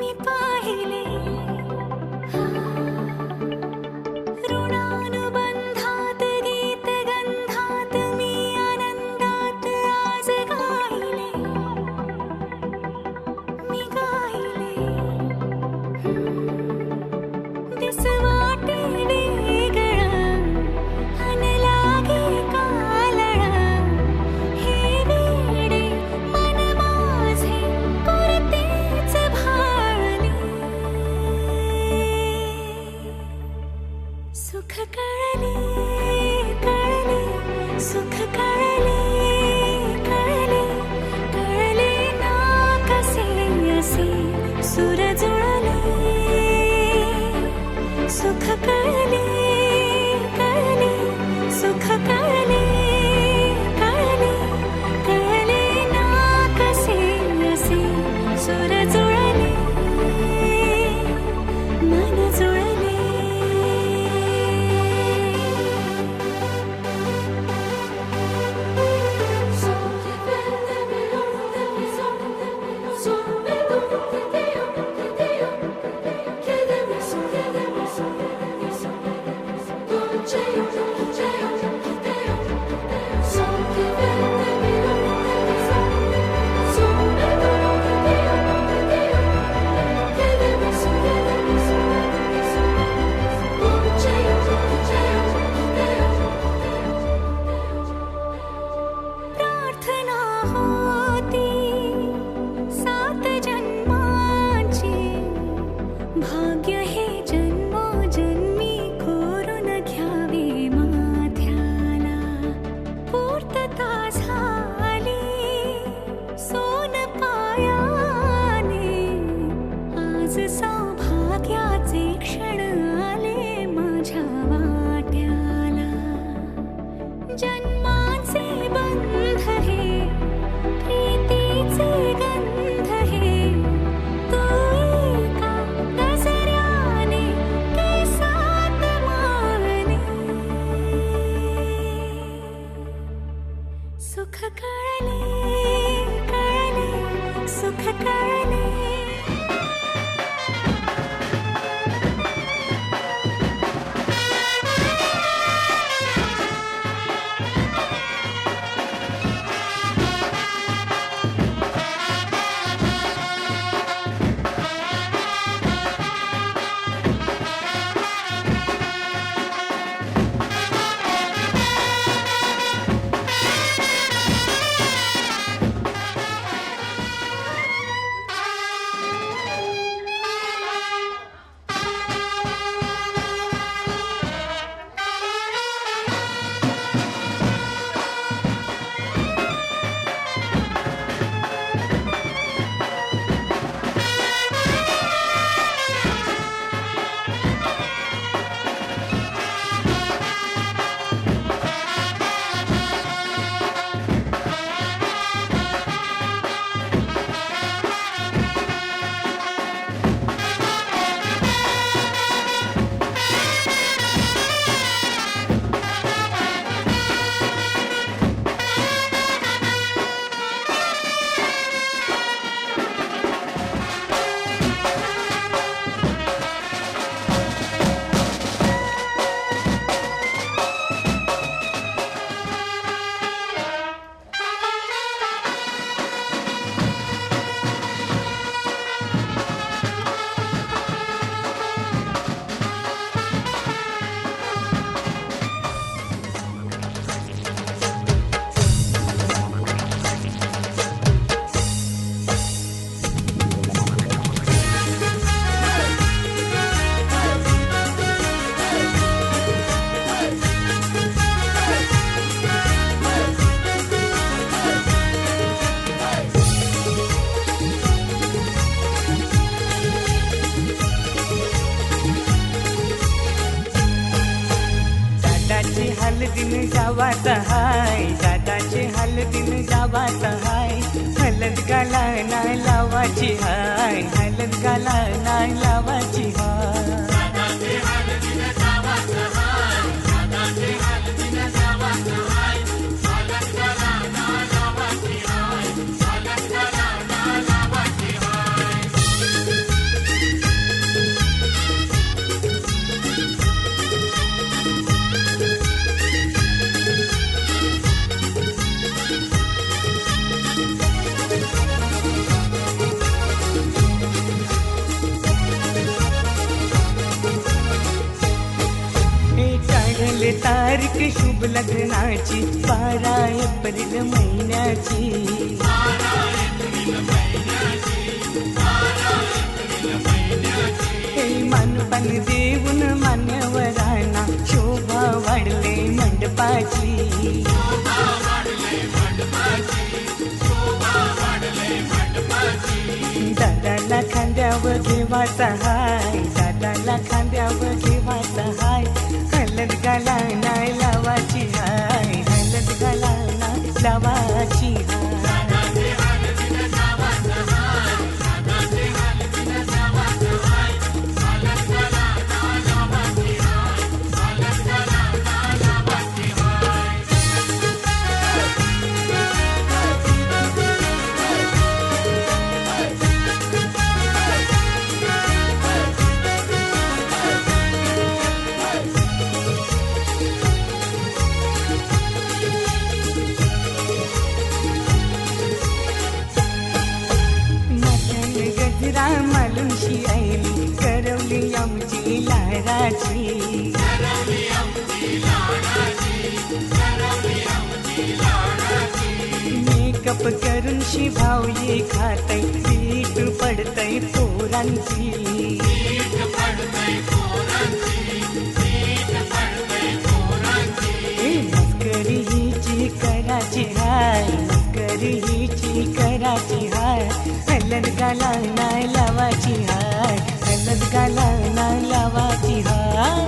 मी पाहिले ऋणानुबंधात गीत गंधात मी आनंदात आज गायले मी गायले दिस वाटे वेगळं अन लागे कालळं हे वेडे मन माझे करतेच भाळले सुख कळले कळले सुख कळले कळले कळले ना कसे असे सुर जुळले सुख कळले कळले सुख कळले कळले कळले ना कसे असे सुर जुळले मन जुळले प्रार्थना होती 7 जन्मांची भाग्य हे जन्मोजन्मी कोरून घ्यावे माथ्याला पूर्तता झाली सोन पायाने आज सौभाग्याचे क्षण आले माझ्या वाट्याला जन्माचे बंध हे प्रीतीचे गंध हे तू एका नजऱ्याने केसात मावने सुख कळले कळले सुख कळले हलदीन जावाचा हाय दादाचे हलदीन जावाचा हाय हलद गाला नाही लावाची हाय हलद गाला नाही लावाची हाय तारीख शुभ लग्नाची 12 एप्रिल महिन्याची. हे मानपान देऊन मान्यवरांना शोभा वाढले मंडपाची. दादाला खांद्यावर घेवाचा हाय, दादाला खांद्यावर घेवाचा हाय. हलद गाला नाही लावाची हाय, हलद गाला नाही लावाची हाय. गजरा मालुंशी आईली करवली आमची लाडाची. मेकअप करून शिभाव ये खातय पीठ पडतय पोरांची. मस्करी हिची कराची हाय, मस्करी हिची कराची हाय. हलद गाला नाही लावाची हाय, हलद गाला नाही लावाची हाय.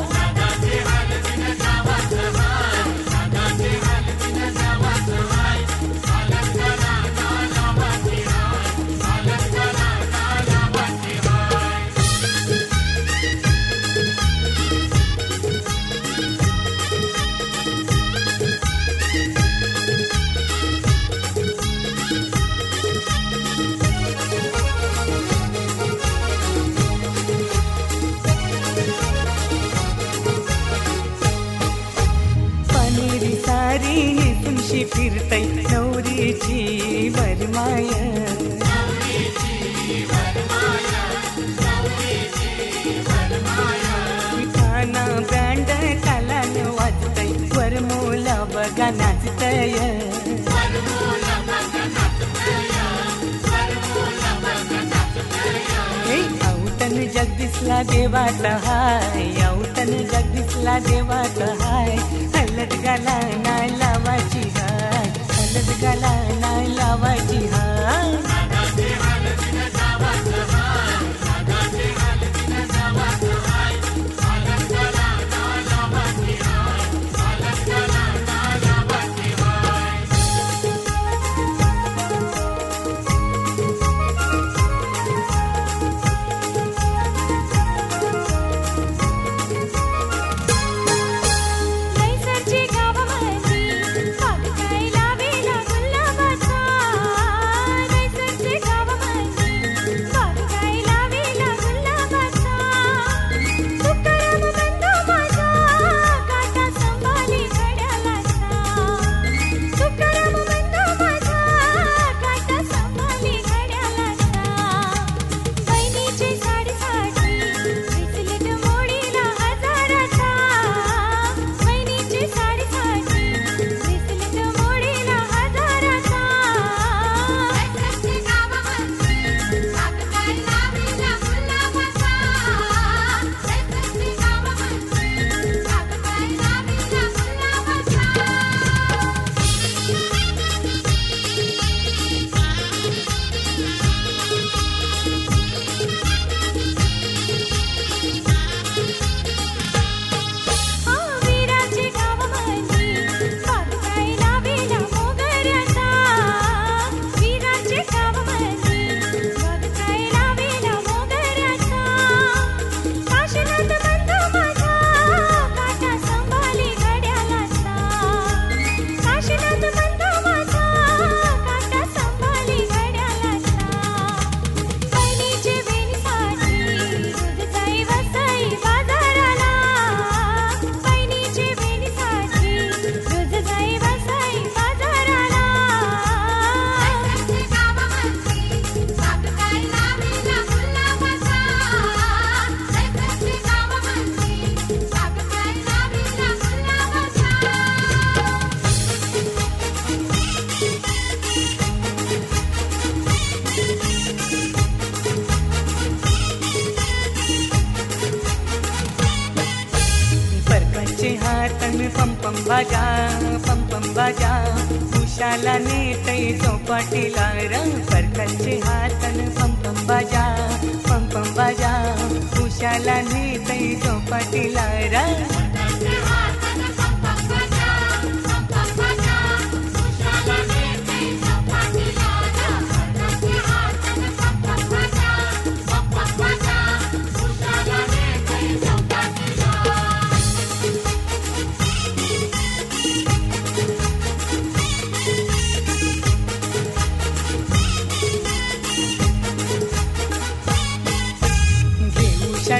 सारी तुमशी फिरतय नवरीची वरमाय. खाना बँड कालान वाजतय वरमोला बघा नाचतय. औतन जगदीशला देवाचा हाय, औतन जगदीशला देवाचा हाय. हलद गाला नाही लावाची हाय, हलद गाला नाही लावाची हाय. नैसर्जी गावामध्ये बाग काय लावेला गुलाबाचा. नैसर्जी पम बाजा उशाला नेतय चौपाटीला र परकाचे हातन पम बाजा उशाला नेतय चौपाटीला र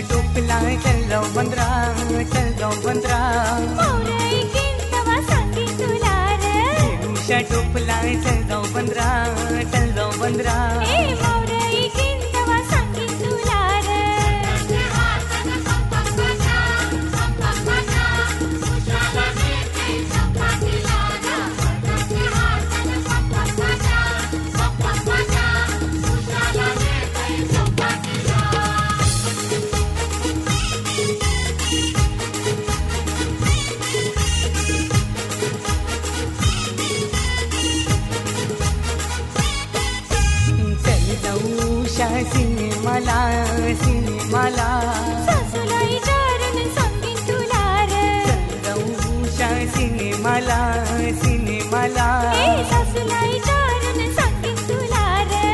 टोपला चल जाऊ बंदरा मोरईकीन तवा सांगीन तुला रे उषा टोपला चल जाऊ बंदरा ए मोरईकीन तवा सांगीन तुला रे सिनेमाला सासूला विचारून सांगीन तुला रे उषा सिनेमाला ए सासूला विचारून सांगीन तुला रे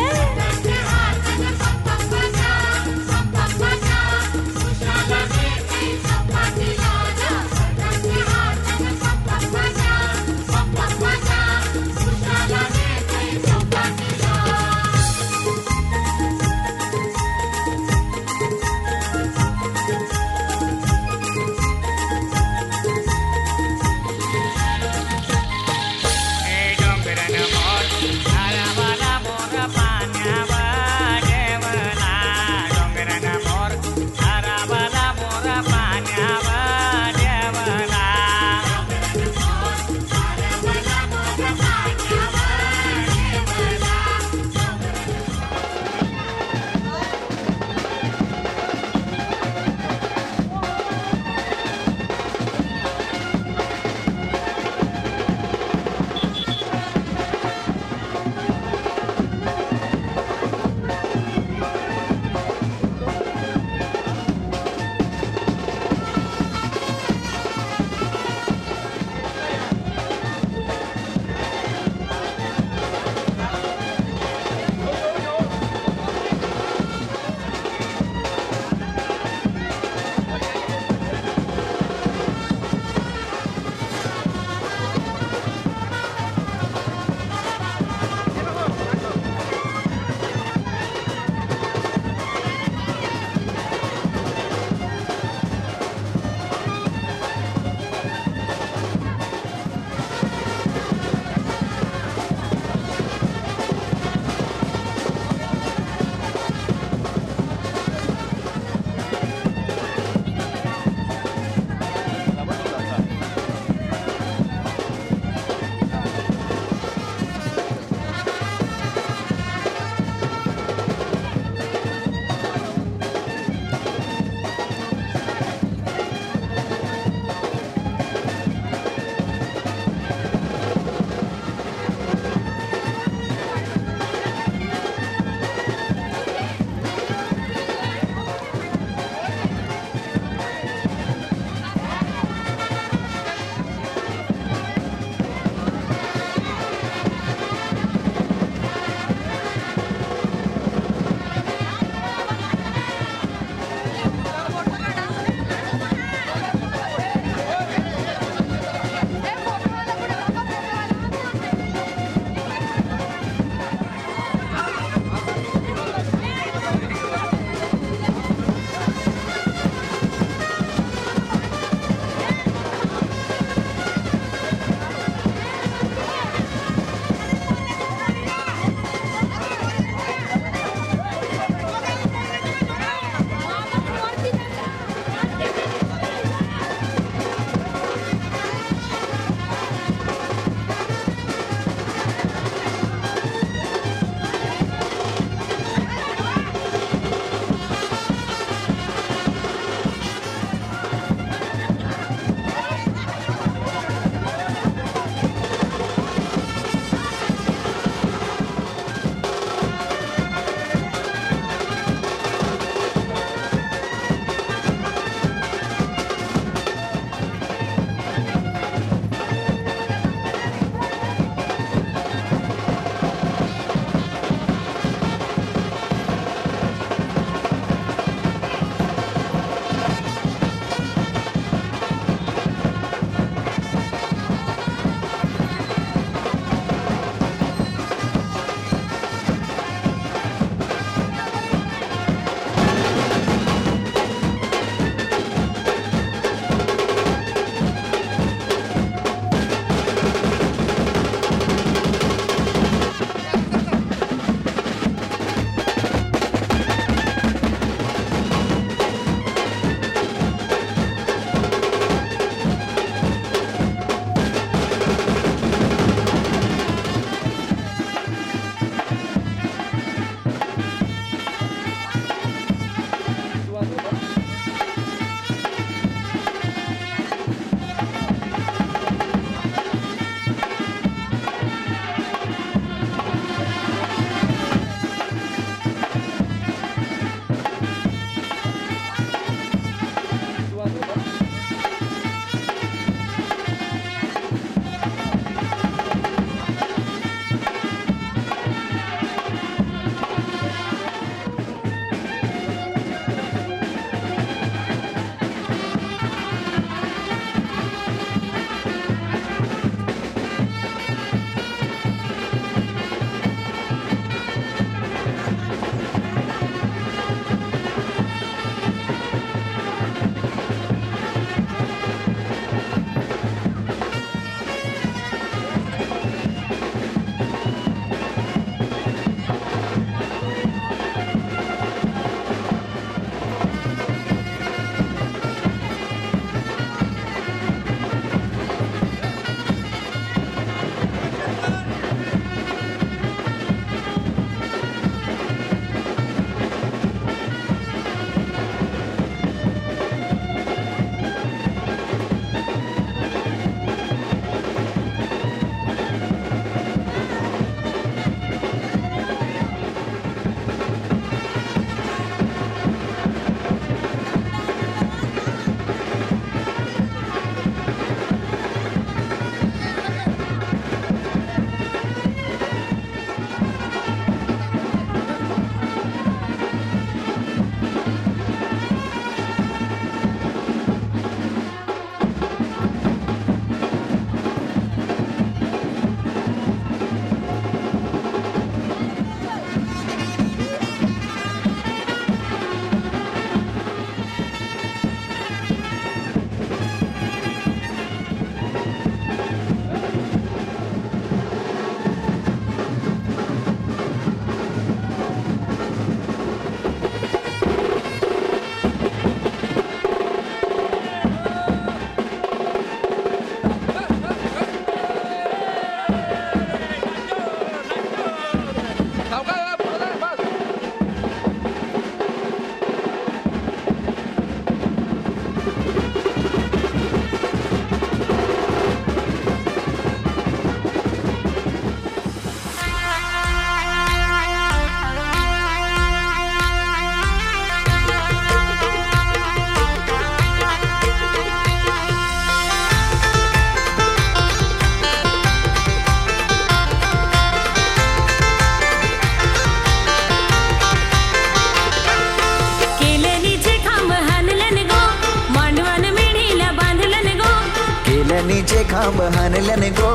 खांब हाणल्यान गो,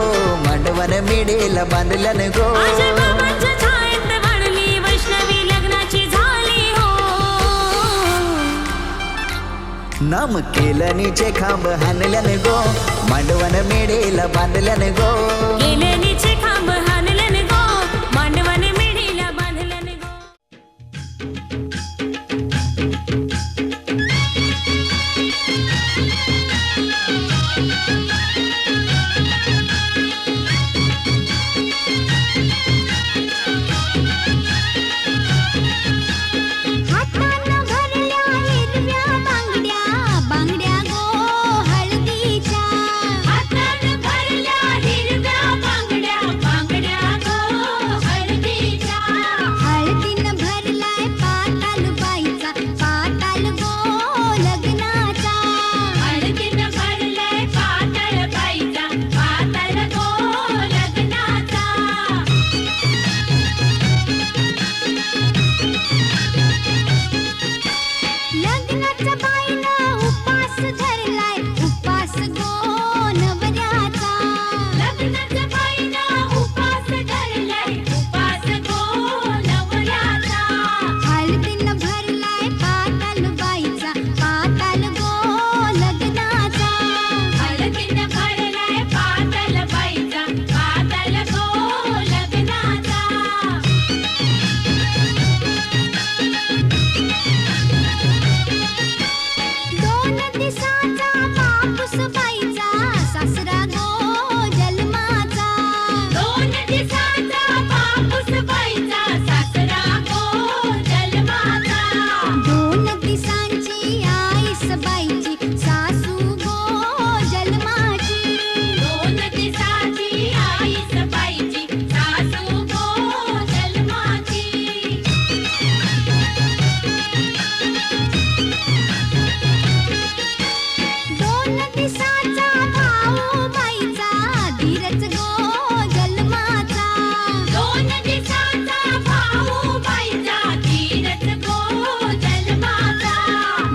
मांडवान मेढेला बांधल्यान गो. आजोबांच्या छायेत वाढली वैष्णवी लग्नाची झाली हो. नाम केलनीचे खांब हाणल्यान गो, मांडवान मेढेला बांधल्यान गो. केलनीचे खांब हाणल्यान गो, मांडवान मेढेला बांधल्यान गो. हातानं भरल्या हिरव्या बांगड्या, बांगड्या गो हळदीच्या. हातानं भरल्या हिरव्या बांगड्या, बांगड्या गो हळदीच्या. हळदीनं भरलाय पाताल बाईचा, पाताल गो लग्नाचा. हळदीनं भरलाय पाताल बाईचा, पाताल गो लग्नाचा. लग्नाच्या बाईनं उपास धरलाय, उपास गो नवऱ्याचा. लग्नाच्या बाईनं उपास धरलाय, उपास गो नवऱ्याचा. हळदीनं भरलाय पाताल बाईचा, पाताल गो लग्नाचा. हळदीनं भरलाय पाताल बाईचा, पाताल गो लग्नाचा. दोन दिसाचा बापूस बाईचा, सासरा गो जन्माचा. दोन दिसाचा बापूस बाईचा, सासरा गो जन्माचा. दोन दिसांची आईस बाईची, सासू गो जन्माची. दोन दिसाची आईस बाईची, सासू गो जन्माची. दोन दिसाचा भाऊ बाईचा, धीरज गो जन्माचा. दोन दिसाचा भाऊ बाईचा, धीरज गो जन्माचा.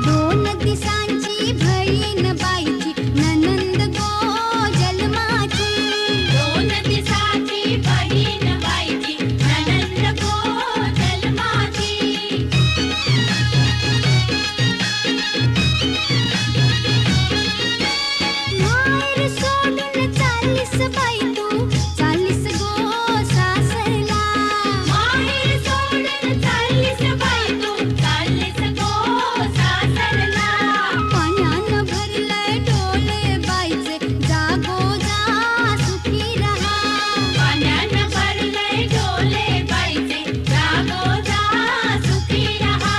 दोन दिसांची बहीण बाईची, ननंद गो जन्माची. दोन दिसाची बहीण बाईची, ननंद गो जन्माची. माहेर सोडून चालीस बाई तू, चालीस गो सासरला. माहेर सोडून चालीस बाई तू, चालीस गो सासरला. पाण्यानं भरलंय डोले बाईचे, जागो जा सुखी रहा. पाण्यानं भरलंय डोले बाईचे, जागो जा सुखी रहा.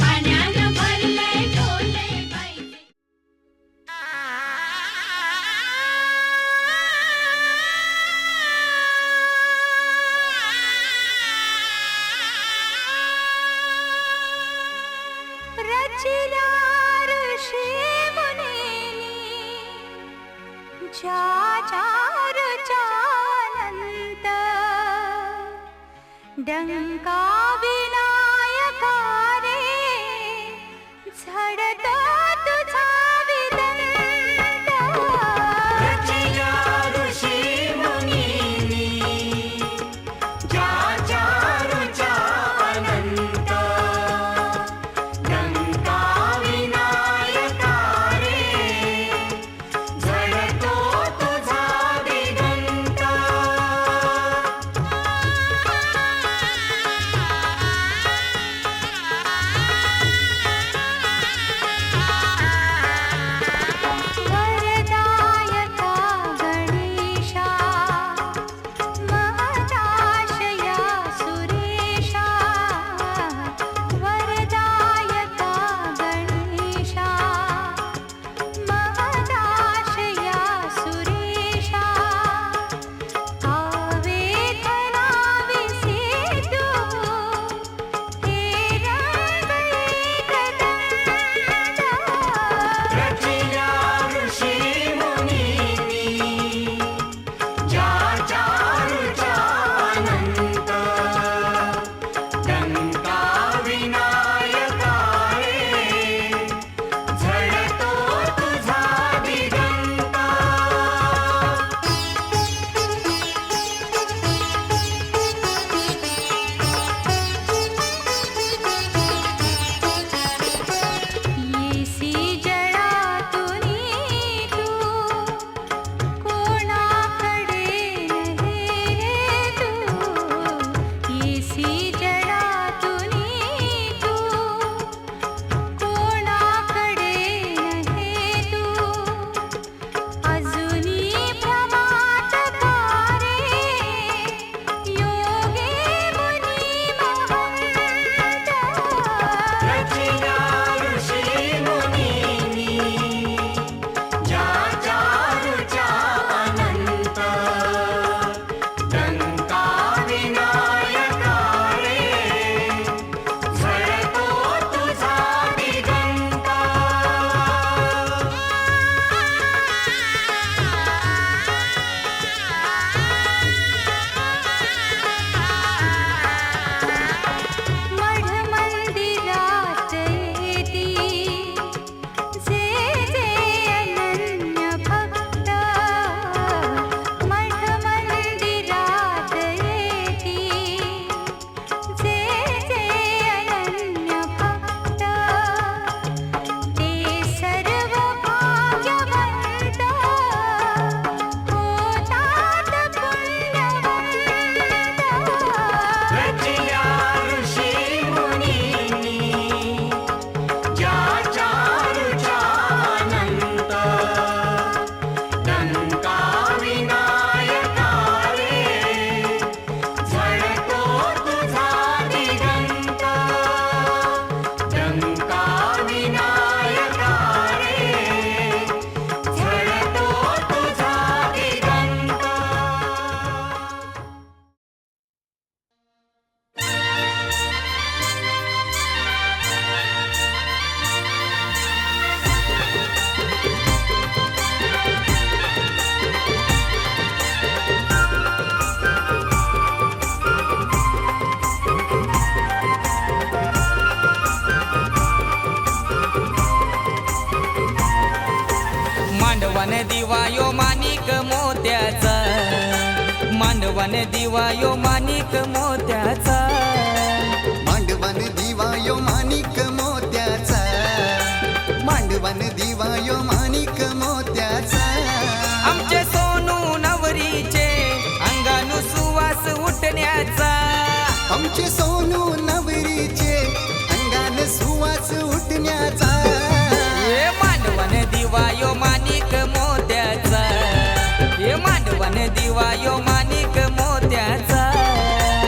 पाण्यानं भरलंय डोले बाईचे. रचिला ऋषी मुनींनी, ज्या चारुचानंत. डंका विनायका रे, झडतो तुझा विदंत. रचिला ऋषी मुनींनी, ज्या चारुचा अनंत. डंका विनायका रे, झडतो तुझा दिगंत. मांडवान दिवा यो माणिक मोत्याचा, मांडवान दिवा यो माणिक मोत्याचा, मांडवान दिवा यो माणिक मोत्याचा, मांडवान दिवा यो माणिक मोत्याचा. आमचे सोनू नवरीचे अंगानु सुवास उठण्याचा, आमचे सोनू नवरीचे अंगान सुवास उठण्याचा. हे मांडवान दिवा यो माणिक मोत्याचा, हे मांडवान दिवा यो माणिक मोत्याचा,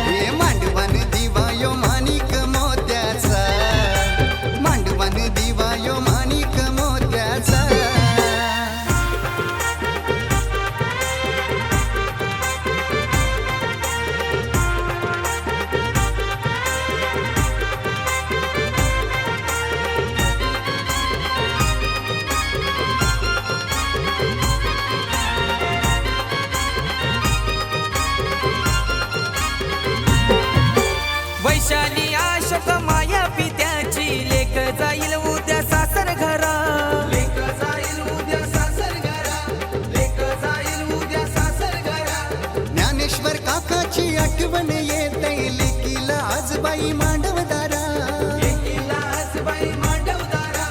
हे मांडवान दिवा यो माणिक मोत्याचा, मांडवान दिवा यो माणिक मोत्याचा. वैशाली अशोक माया पित्याची लेक जाईल उद्या सासर घरा, लेक जाईल उद्या सासर घरा, लेक जाईल उद्या सासर घरा. ज्ञानेश्वर काकाची आठवण येते लेकीला आज बाई मांडवदारा, लेकीला आज बाई मांडवदारा,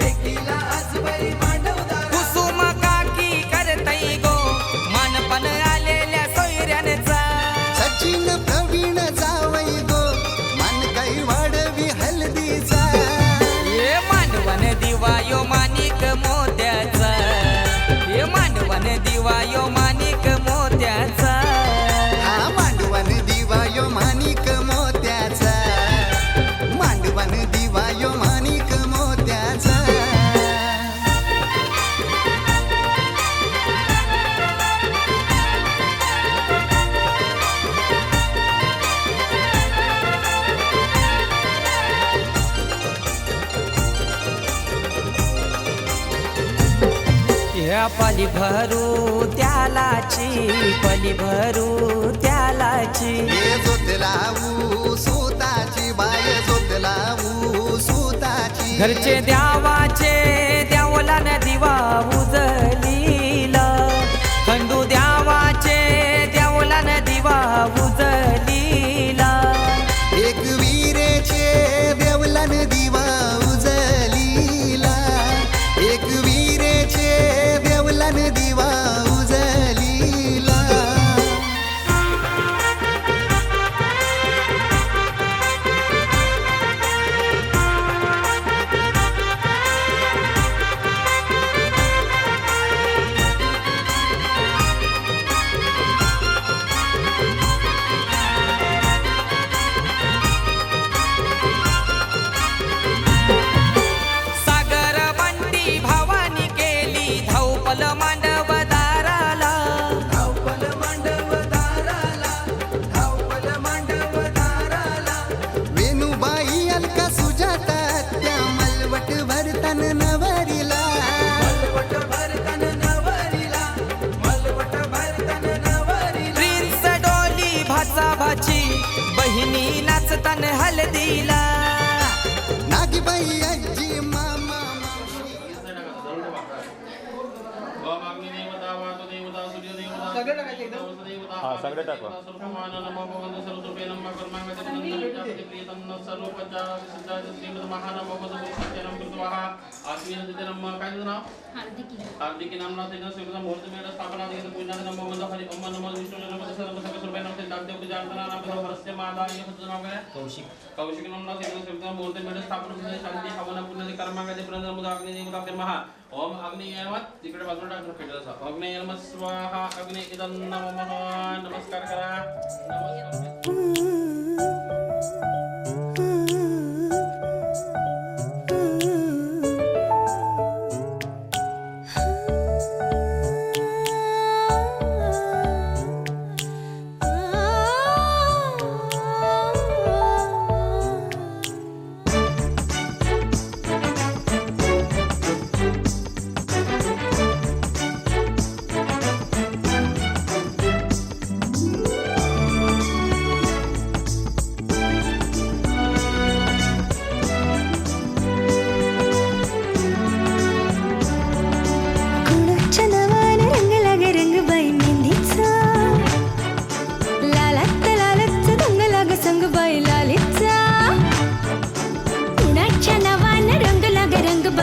लेकीला आज बाई मांडवदारा. कुसुम काकी करतई गो मानपण आलेल्या सोयऱ्यांचा, सचिन प्रवीण जावई गो मान काही वाढवी हल्दीचा. हे मांडवान दिवा यो माणिक मोत्याचा, हे मांडवान दिवा यो माणिक मोत्याचा, हा मांडवान दिवा यो माणिक मोत्याचा, मांडवान दिवा यो माणिक मोत्याचा. ह्या पाली भरू त्यालाची, पली भरू त्यालाची. हे जोतलावू सुताची बाय जोतलावू सुताची. घरचे द्यावाचे द्यावला न दिवा उजलीला, खंडू द्यावाचे द्यावला न दिवा उजलीला. एक वीरेचे देवलन दिवा उजलीला, एक वीरेचे देवलन दिवा उजलीला. सागर बंटी भावानी केली धावपल मांडवदाराला, धावपल मांडवदाराला, धावपल मांडवदाराला. वेणुबाई अलका सुजाता त्या मलवट भरतन नवरीला, मलवट भरतन नवरीला, मलवट भरतन नवरीला. प्रिन्स डोली भाचा भाची बहिणी नाचतन हलदीला. नागबाई आजी मामा मावशी. सगळे टाकवा. हार्दिकी नामना तेना सेवना मुहूर्त में स्थापना देत पूजना नमो मंद हरि ओम नमो विष्णु नमो सर्व सर्व सर्व नमो दाते जानना नाम भरस्य मादा ये हत नाम है कौशिक कौशिक नामना तेना सेवना मुहूर्त में स्थापना देत शांती हवन पुण्य कर्मांगते प्रणव मुदा अग्नि देवता ब्रह्मा ओम अग्नि एवत तिकडे बाजूला टाकून फेटायचा अग्नि नमः स्वाहा अग्नि इदं नमः नमस्कार करा नमस्कार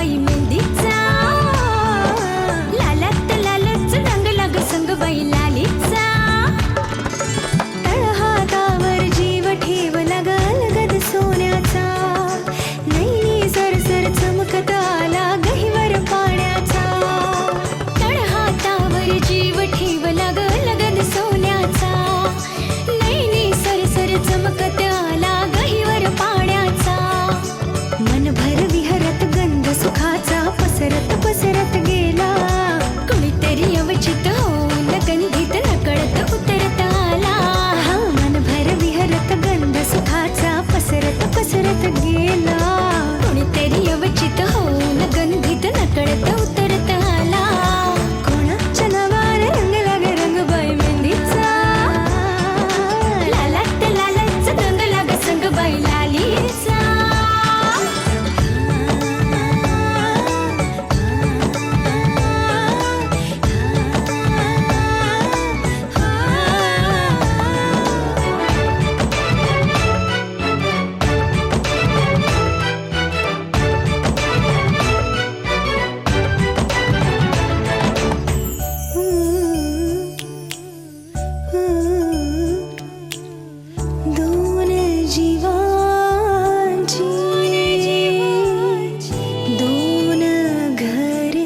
बाई मेहंदीचा लालात लालच रंग लाग संग बाई लालीचा तळहातावर जीव ठेवला गलगद सोन्याचा नैनी सरसर चमकत आला गहिवर पाण्याचा तळहातावर जीव ठेवला गलगद सोन्याचा नैनी सरसर चमकत आला गहिवर पाण्याचा मनभर विहरत गंध सुखाचा पसरत पसरत गेला कुणीतरी अवचित होऊन गंधीत नकळत उतरत आला हा मनभर विहरत गंध सुखाचा पसरत पसरत गेला कुणीतरी अवचित होऊन गंधीत नकळत उतरत आला कोणाच्या नावाने रंग लाग रंग बाई मेहंदीचा लालात लालाच रंग लाग संग बाई लालीचा दोन जीवांची दोन घरे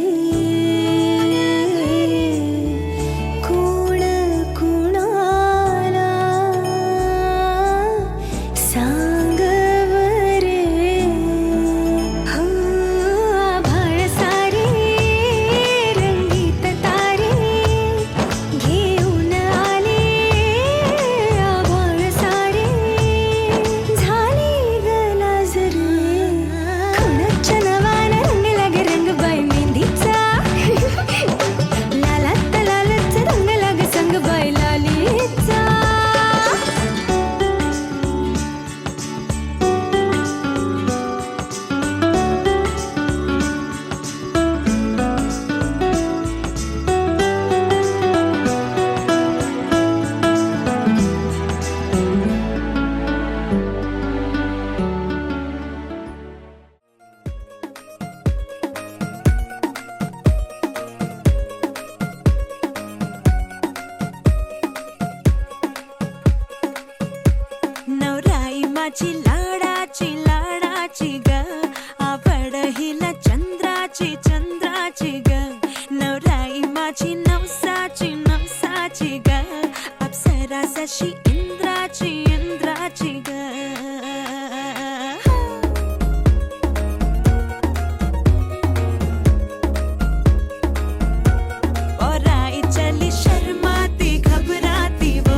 कोण कुणाला सांगवरे हो आभाळ सारे रंगीत तारे घेऊन आले आभाळ सारे झाले गलाजरे कोणाच्या नावाने रंग लाग रंग बाई मेहंदीचा लालात लालच रंग लाग संग बाई लालीचा नवराई माझी लाडाची ग आवड हिला चंद्राची ग नवराई माझी नवसाची ग अप्सरा जशी इंद्राची ग और आई चली शर्माती घबराती वो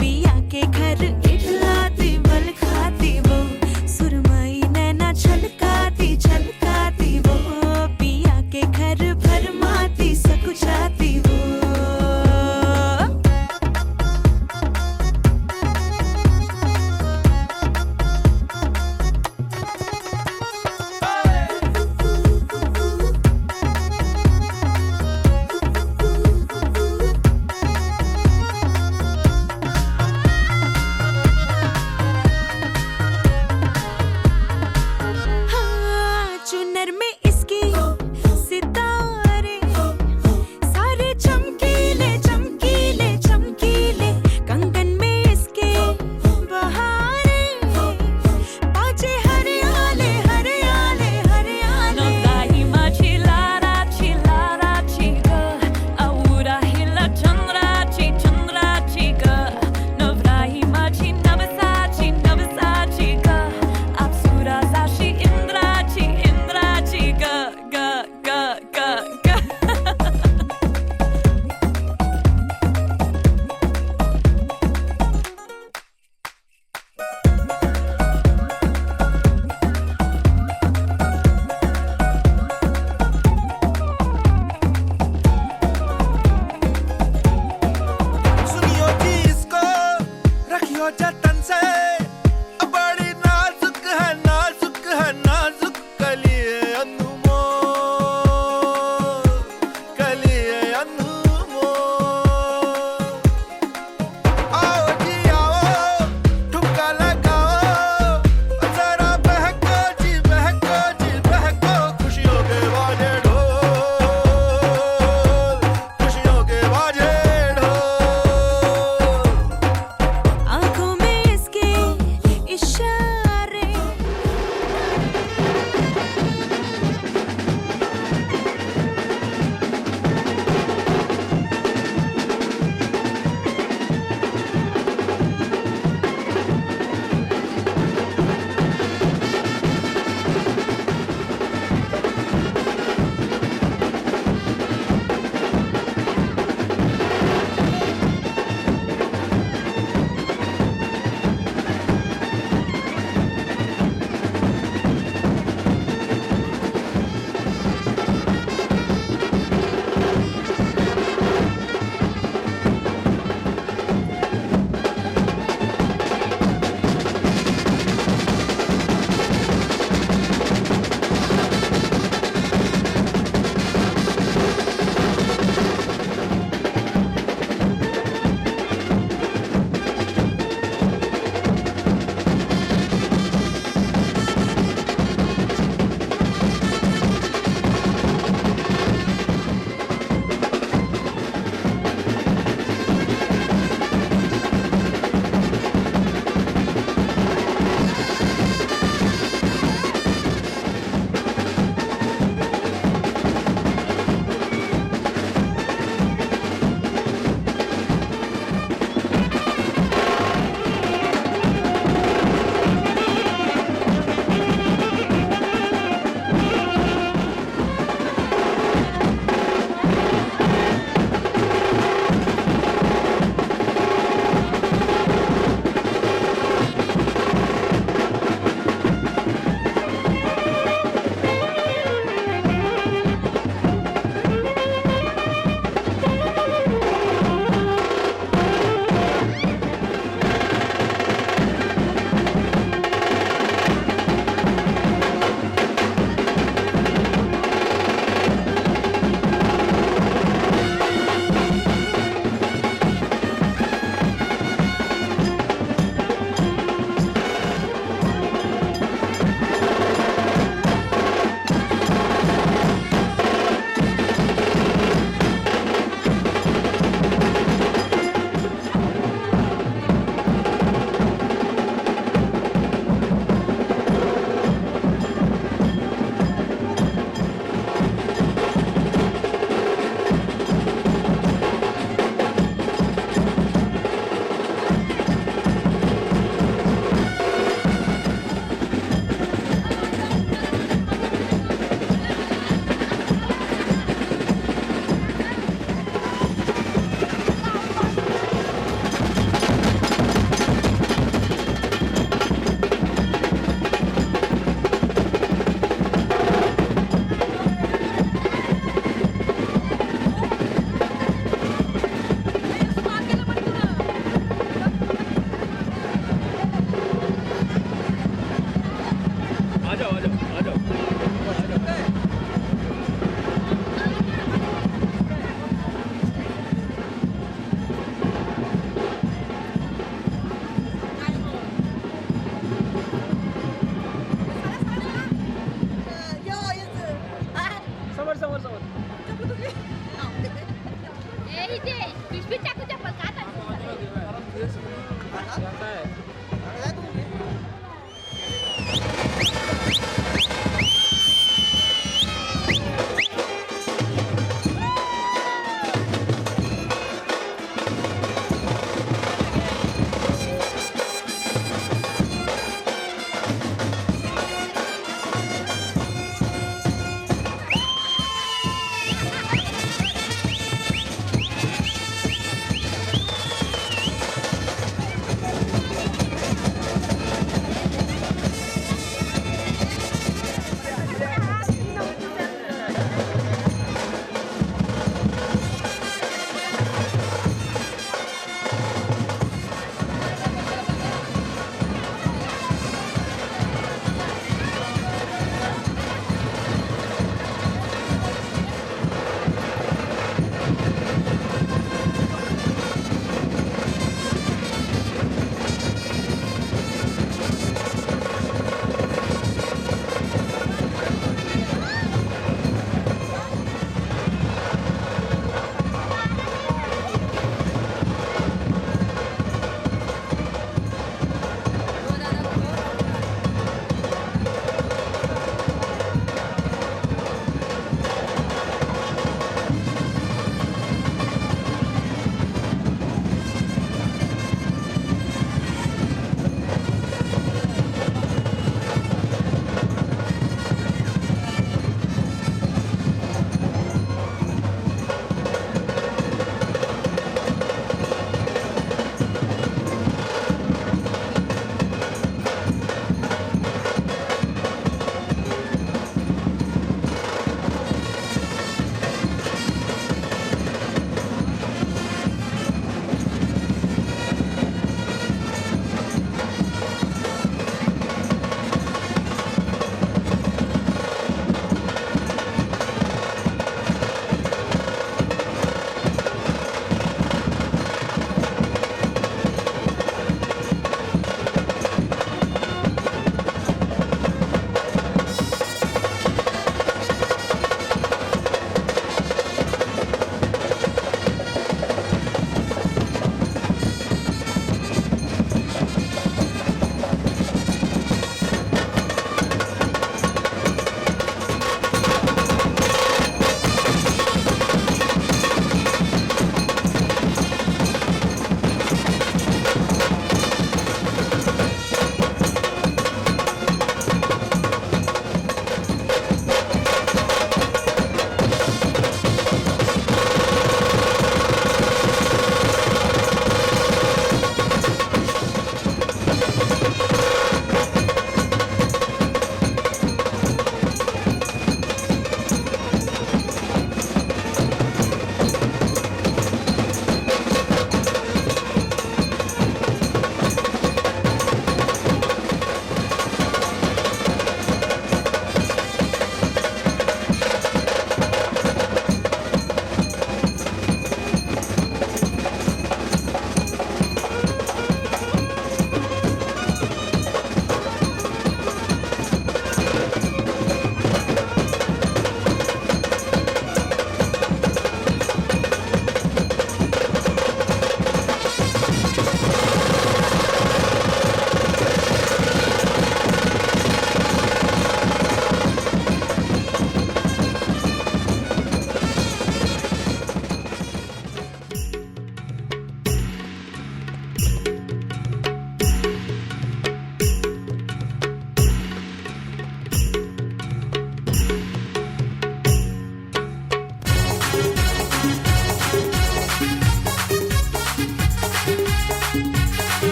पिया के घर इठलाती बल खाती वो सुरमई नैना छलकाती वो पिया के घर भरमाती सकुचाती वो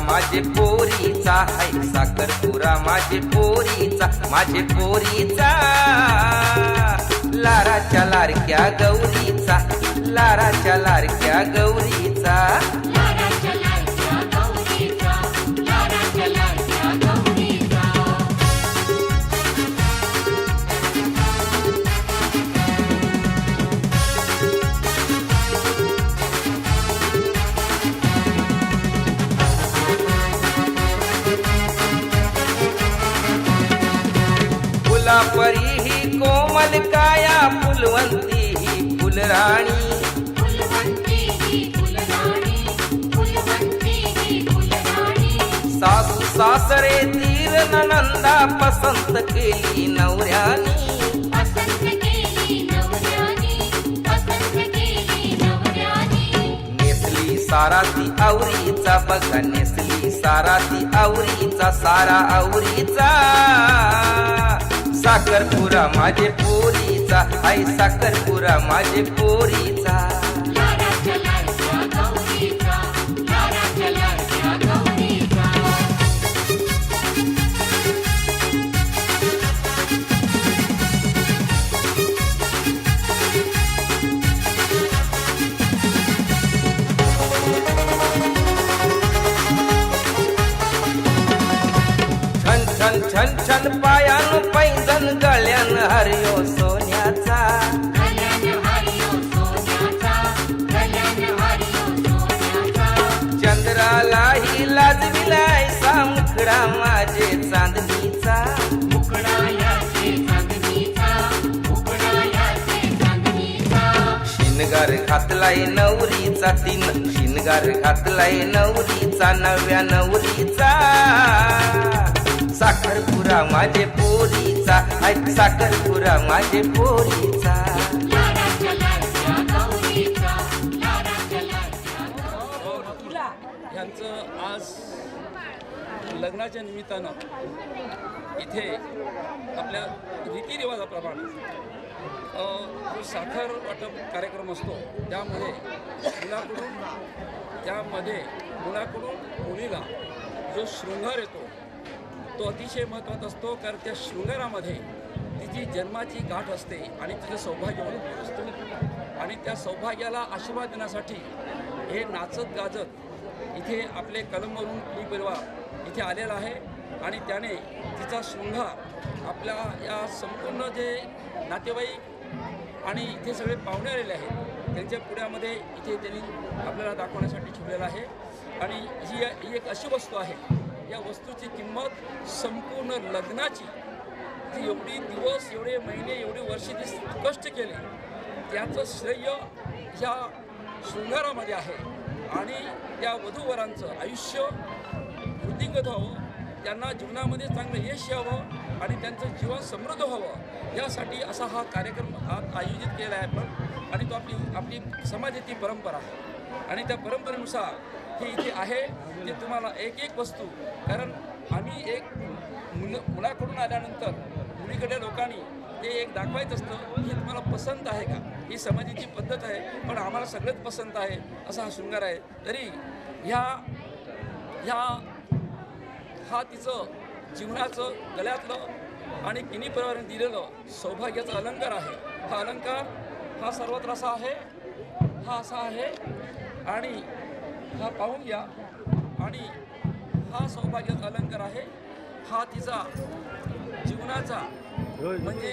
माझे पोरीचा हाय साखरपुरा माझे पोरीचा माझे पोरीचा लाराच्या लारक्या गौरीचा लाराच्या लारक्या गौरीचा फुलापरी ही कोमल काया फुलवंती ही फुलराणी सासू सासरे तीर ननंदा पसंत केली नवऱ्यानी नेसली सारा ती आवरीचा बघा नेसली सारा ती आवरीचा सारा आवरीचा साखरपुरा माझे पोरीचा आई साखरपुरा माझे पोरीचा छन छन छन छन पायान पैंजन गळ्यान हरियो सोन्याचा चंद्रालाही लाजविलाय सा मुखडा माझे चांदणीचा शिनगार घातलाय नवरीचा तीन शिनगार घातलाय नवरीचा नव्या नवरीचा साखरपुरा माझे पोरीचा हाय साखरपुरा माझे पोरीचा यांचं आज लग्नाच्या निमित्तानं इथे आपल्या रीतिरिवाजाप्रमाणे जो साखर वाटप कार्यक्रम असतो त्यामध्ये मुलाकडून मुलीला जो शृंगार येतो तो अतिशय महत्त्वाचा असतो, कारण त्या शृंगारामध्ये तिची जन्माची गाठ असते आणि तिचं सौभाग्य होत असतं आणि त्या सौभाग्याला आशीर्वाद देण्यासाठी हे नाचत गाजत इथे आपले कलमवरून कुणी परिवार इथे आलेला आहे आणि त्याने तिचा शृंगार आपल्या या संपूर्ण जे नातेवाईक आणि इथे सगळे पाहुणे आलेले आहेत त्यांच्या पुढ्यामध्ये इथे त्यांनी आपल्याला दाखवण्यासाठी ठेवलेलं आहे आणि ही एक अशी वस्तू आहे या वस्तूची किंमत संपूर्ण लग्नाची जी एवढी दिवस एवढे महिने एवढी वर्षे जी कष्ट केले त्याचं श्रेय ह्या शृंगारामध्ये आहे आणि त्या वधूवरांचं आयुष्य वृद्धिंगत व्हावं, त्यांना जीवनामध्ये चांगलं यश यावं आणि त्यांचं जीवन समृद्ध व्हावं यासाठी असा हा कार्यक्रम आज आयोजित केला आहे आपण आणि तो आपली समाजाची परंपरा आहे आणि त्या परंपरेनुसार हे इथे आहे ते तुम्हाला एक एक वस्तू, कारण आम्ही एक मुलाकडून आल्यानंतर मुलीकडे लोकांनी ते एक दाखवायचं असतं की तुम्हाला पसंत आहे का, ही समाजाची पद्धत आहे पण आम्हाला सगळंच पसंत आहे असा हा शृंगार आहे. तरी हा तिचं जीवनाचं गळ्यातलं आणि किनी परिवाराने दिलेलं सौभाग्याचा अलंकार आहे. हा अलंकार हा सर्वत्र असा आहे, हा असा आहे आणि हा पाहून घ्या आणि हा सौभाग्याचा अलंकार आहे. हा तिचा जीवनाचा म्हणजे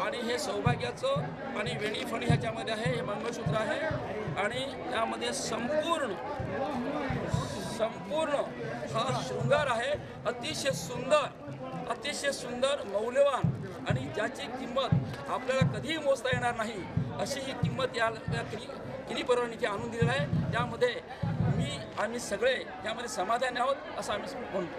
आणि हे सौभाग्याचं आणि वेणी फणी ह्याच्यामध्ये आहे. हे मंगळसूत्र आहे आणि यामध्ये संपूर्ण हा शृंगार आहे. अतिशय सुंदर मौल्यवान आणि ज्याची किंमत आपल्याला कधीही मोजता येणार नाही अशी ही किंमत या किनी परवानगी आणून दिलेलं आहे. त्यामध्ये आम्ही सगळे यामध्ये समाधानी आहोत असं आम्ही म्हणतो.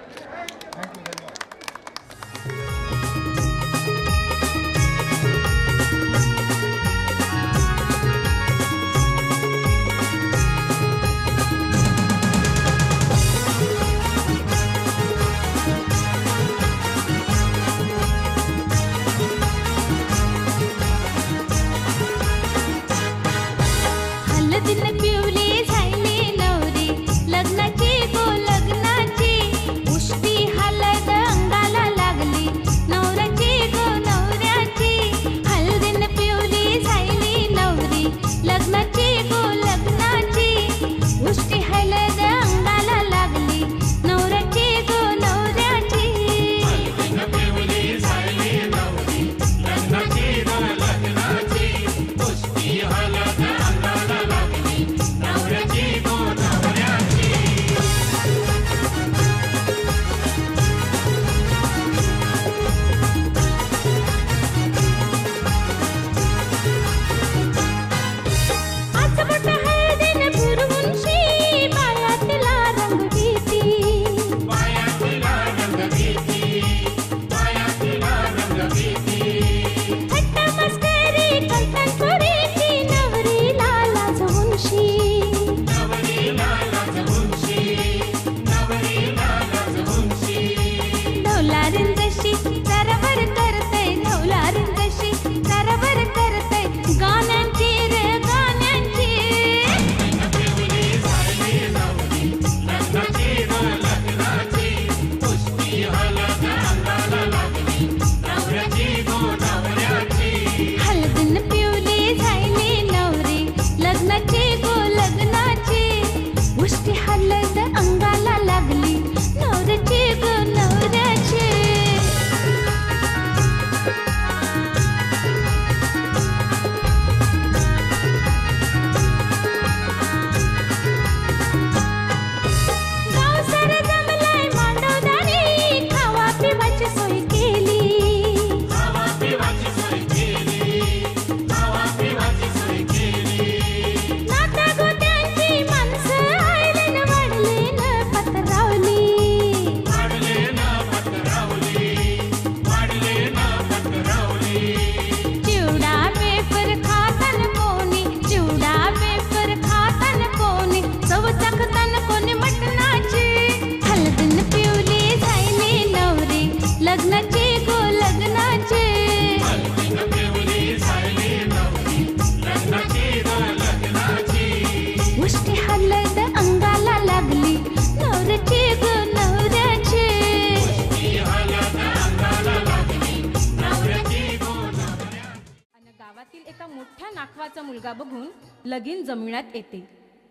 गावातील एका मोठ्या नाखवाचा मुलगा बघून लगीन जमविण्यात येते.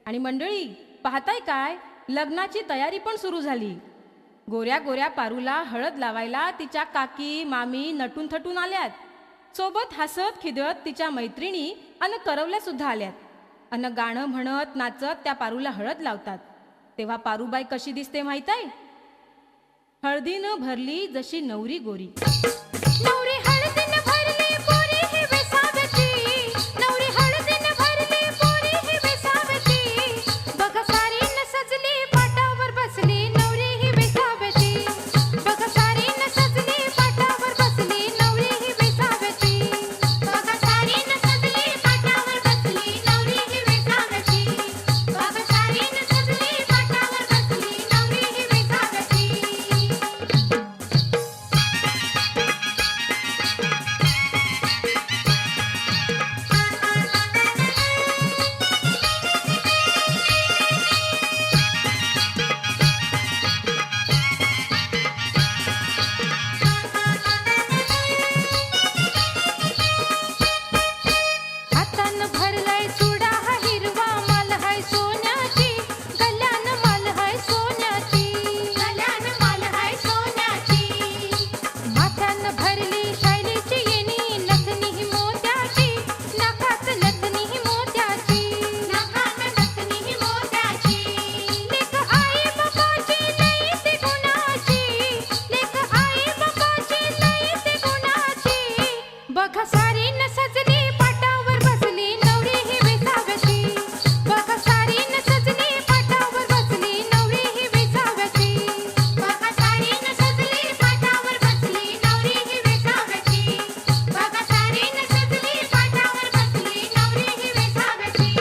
आणि मंडळी पाहताय काय, लग्नाची तयारी पण सुरू झाली. गोऱ्या गोऱ्या पारूला हळद लावायला तिच्या काकी मामी नटून थटून आल्यात. सोबत हसत खिदळत तिच्या मैत्रिणी अन करवल्या सुद्धा आल्यात. अन गाणं म्हणत नाचत त्या पारूला हळद लावतात. तेव्हा पारूबाई कशी दिसते माहित आहे? हळदीनं भरली जशी नवरी गोरी. नवरी हळदीनं भरली पोरी ही वेसाव्याची, नवरी हळदीनं भरली पोरी ही वेसाव्याची. बघा सारीनं सजली पाटावर बसली नवरी ही वेसाव्याची. बघा सारीनं सजली पाटावर बसली नवरी ही वेसाव्याची. बघा सारीनं सजली पाटावर बसली नवरी ही वेसाव्याची. बघा सारीनं सजली पाटावर बसली नवरी ही वेसाव्याची. हातानं भरलाय चुडा हा हिरवा माल हाय सोन्याची. गल्यानं माल हाय सोन्याची. गल्यानं माल हाय सोन्याची. माथ्यानं भरली शायलीची येणी नथनी ही मोत्याची. नाकात नथनी ही मोत्याची. नाकात नथनी ही मोत्याची. लेक आई बाबाची लई ती गुणाची. लेक आई बाबाची लई ती गुणाची. बघा सारीनं सजली पाटावर बसली नवरी ही वेसाव्याची. बघा सारीनं सजली पाटावर बसली नवरी ही वेसाव्याची. बघा सारीनं सजली पाटावर बसली नवरी ही वेसाव्याची. बघा सारीनं सजली पाटावर बसली नवरी ही वेसाव्याची.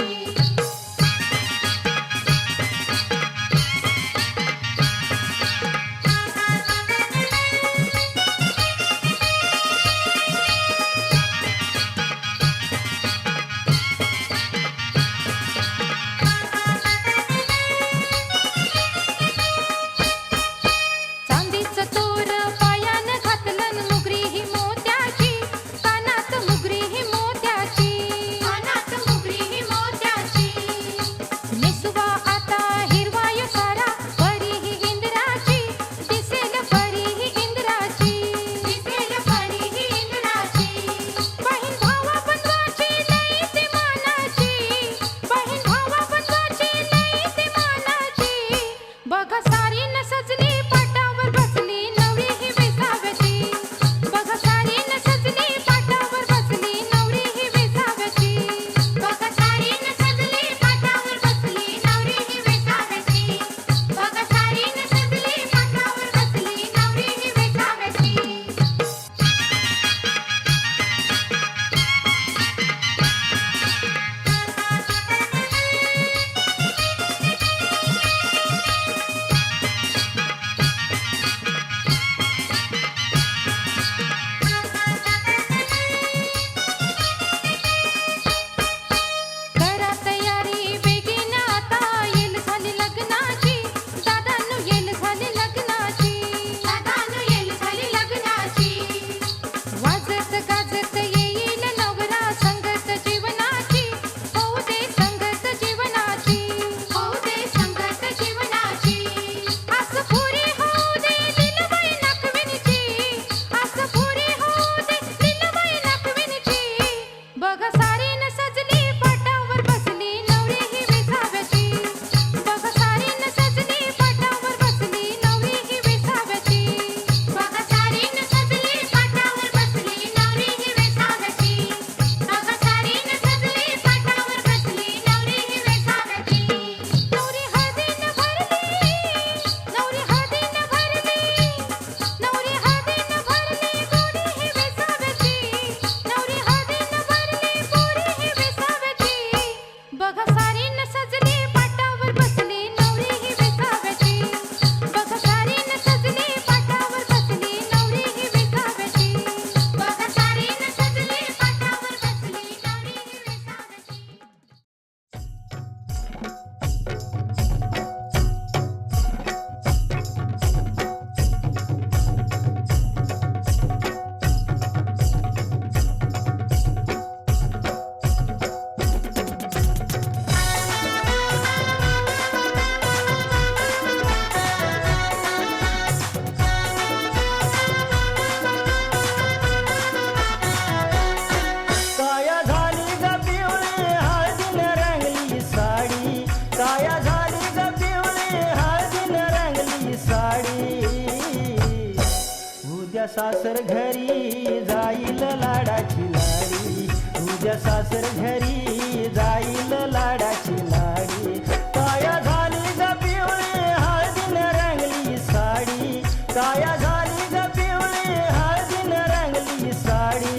सासर घरी जाईल लाडाची लाडी, तुझ्या सासर घरी जाईल लाडाची लाडी. काया झाली ग पिवळी हळदीन रंगली साडी, काया झाली ग पिवळी हळदीन रंगली साडी.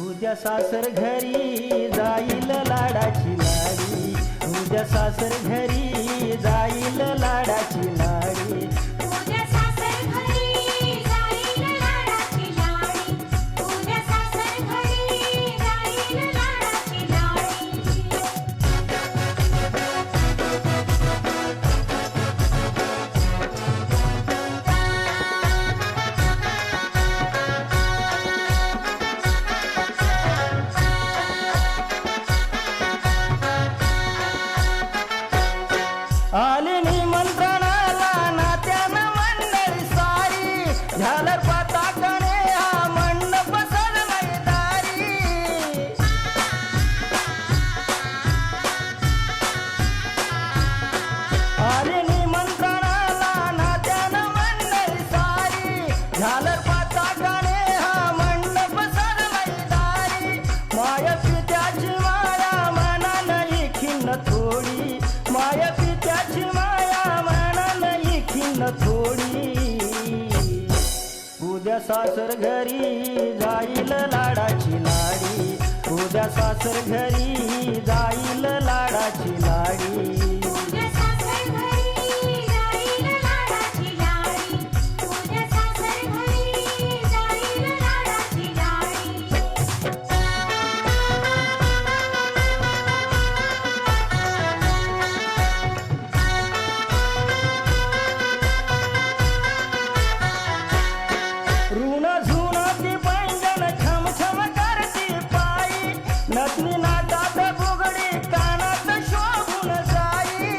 उद्या सासर घरी जाईल लाडाची लाडी, उद्या सासर घरी जाईल लाडाची लाडी. तुझ्या सासर घरी जाईल लाडाची लाडी, तुझ्या सासर घरी जाईल लाडाची लाडी. आले निमंत्रणाला नात्यानं मंडळी सारी, झालर पताकाने हा मंडप सजलाय दारी. आले निमंत्रणाला नात्यानं मंडळी सारी, झालर पताकाने हा मंडप सजलाय दारी. माया पित्याची माया मनानं खिन्न थोडी, माया पित्याची माया मनानं खिन्न थोडी. उद्या सासर घरी जाईल लाडाची लाडी, उद्या सासर घरी जाईल लाडाची लाडी. तुझ्या सासर घरी जाईल लाडाची लाडी, तुझ्या सासर घरी जाईल लाडाची लाडी. ऋण झुणती पैंजण छम छम करती पायी, नथनी नाटात बुगडी कानात शोभून जाई.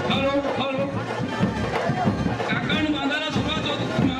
हॅलो हॅलो काकांनी बांधायला सुरुवात होती ना.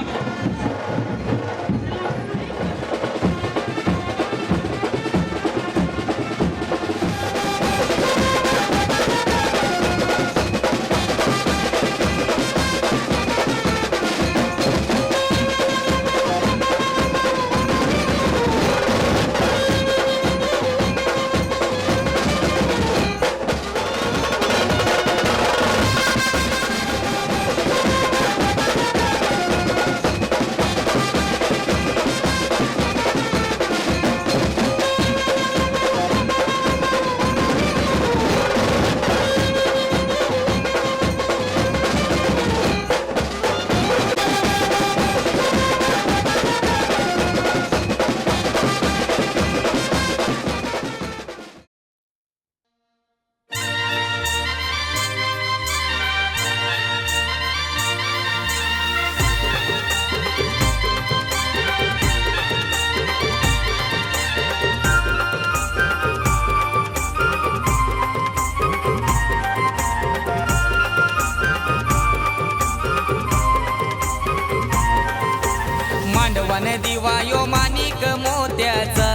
मांडवान दिवा यो माणिक मोत्याचा,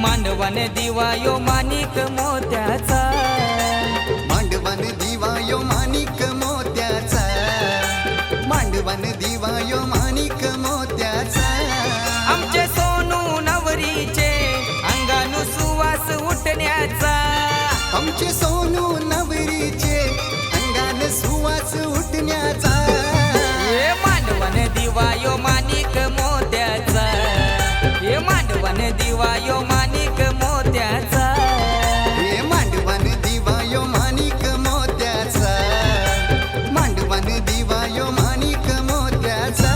मांडवान दिवा यो माणिक मोत्याचा. मांडवान दिवा यो माणिक मोत्याचा, मांडवान दिवा यो माणिक मोत्याचा. आमचे सोनू नवरीचे अंगानु सुवास उठण्याचा, आमचे सोनू नवरीचे अंगान सुवास उठण्याचा. हे मांडवान दिवा यो माणिक मोत्याचा, हे मांडवान दिवा यो माणिक मोत्याचा. हे मांडवान दिवा यो माणिक मोत्याचा, मांडवान दिवा यो माणिक मोत्याचा.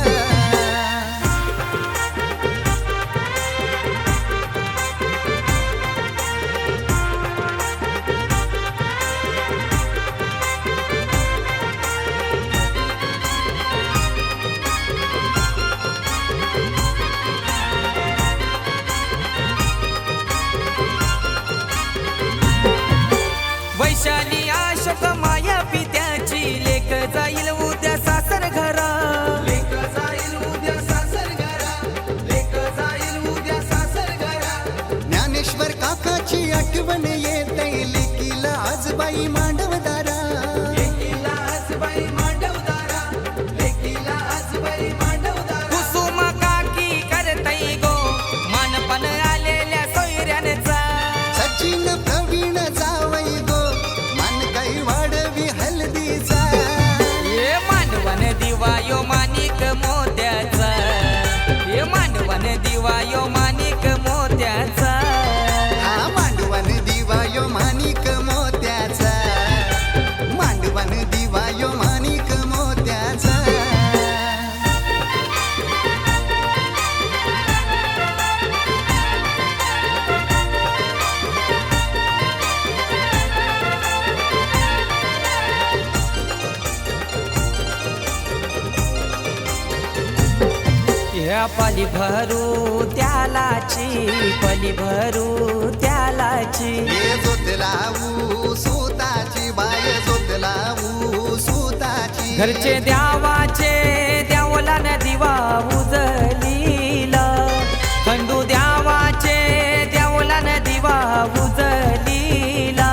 वैशाली अशोक माया पित्याची लेक जाईल उद्या सासर घरा लेक जाईल उद्या सासर घरा लेक जाईल उद्या सासर घरा ज्ञानेश्वर काकाची आठवण येते लेकीला आज बाई मांडवदारा लेकीला आज बाई मांडवदारा लेकीला आज बाई मांडवदारा कुसुम काकी करतई गो मानपण आलेल्या सोयऱ्यांचा सचिन प्रवीण जावई गो मान काही वाढवी हल्दीचा ये मानवन दिवायो माणिक मोत्याचा ये मानवन दिवायो माणिक मोत्याचा हा मांडवन दिवायो माणिक मोत्याचा मांडवन दिवायो माणिक मोत्याचा ह्या पाली भरू त्यालाची पली भरू त्यालाची ये जोतलावू सुताची बाय जोतलावू सुताची घरचे द्यावाचे द्यावला न दिवा उजलीला खंडू द्यावाचे द्यावला न दिवा उजलीला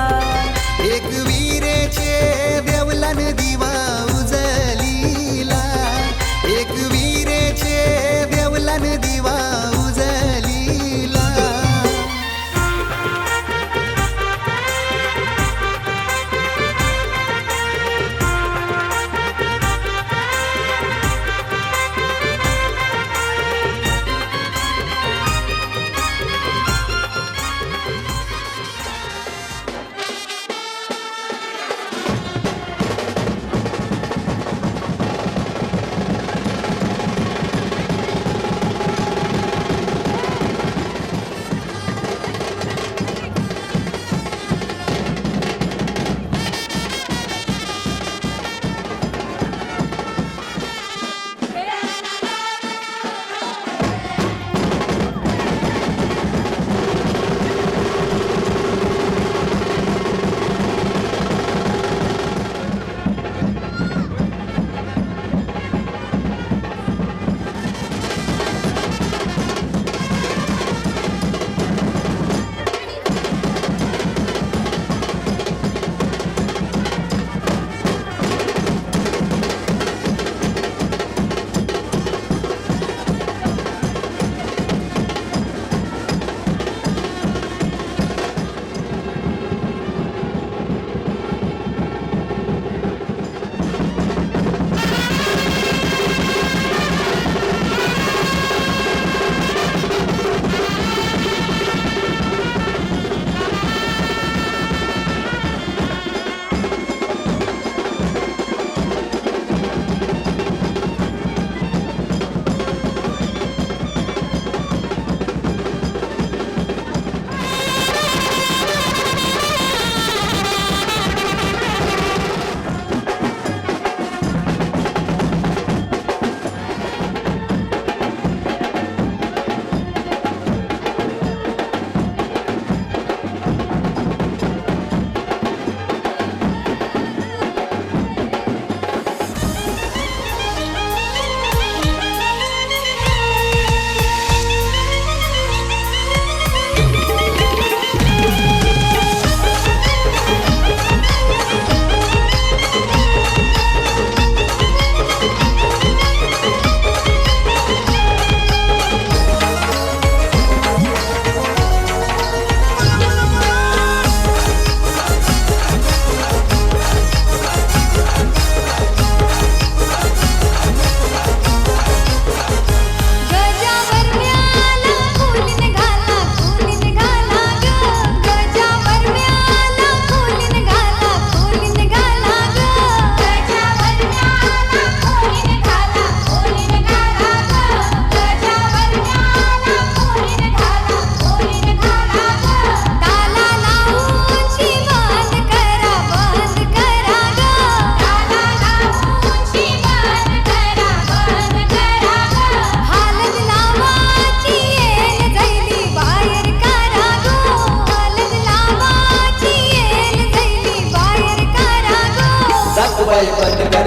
एक वीरेचे देवलन दिवा उजलीला एक वीरेचे देवलन दिवा उजलीला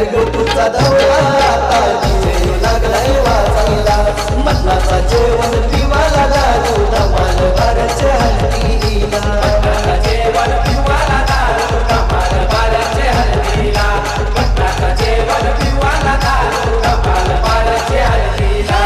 कर गो तुझा दौरा आता DJ लागलाय वाजायला मटणाचा जेवण पिवाला दारू धमाल बारच्या हल्दीला मटणाचा जेवण पिवाला दारू धमाल बारच्या हल्दीला मटणाचा जेवण पिवाला दारू धमाल बारच्या हल्दीला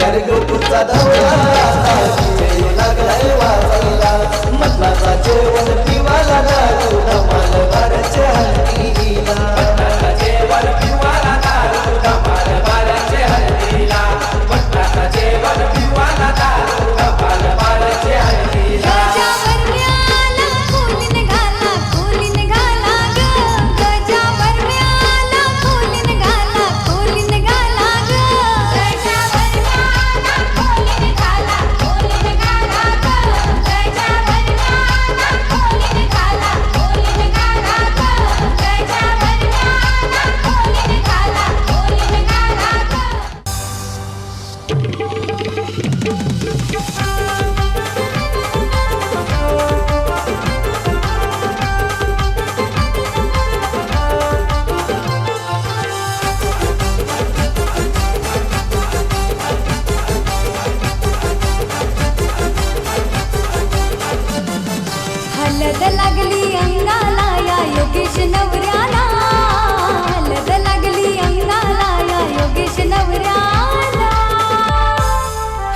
कर गो तुझा दौरा आता DJ लागलाय वाजायला मटणाचा जेवण पिवाला दारू धमाल बारच्या हल्दीला मटणाचा जेवण पिवाला दारू धमाल बारच्या हल्दीला मटणाचा जेवण पिवाला दारू धमाल बारच्या हल्दीला हलद लागली अंगाला या योगेश नवऱ्याला हलद लागली अंगाला या योगेश नवऱ्याला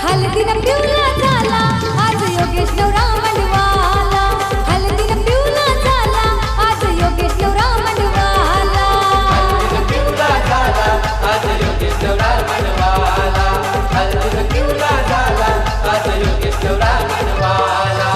हलदीनं पिवला झाला आज योगेश नवरा मंडवाला हलदीनं पिवला झाला आज योगेश नवरा मंडवाला हलदीनं पिवला झाला आज योगेश नवरा मंडवाला हलदीनं पिवला झाला आज योगेश नवरा मंडवाला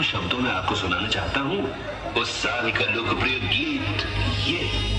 शब्दों में आपको सुनाना चाहता हूँ उस साल का लोकप्रिय गीत ये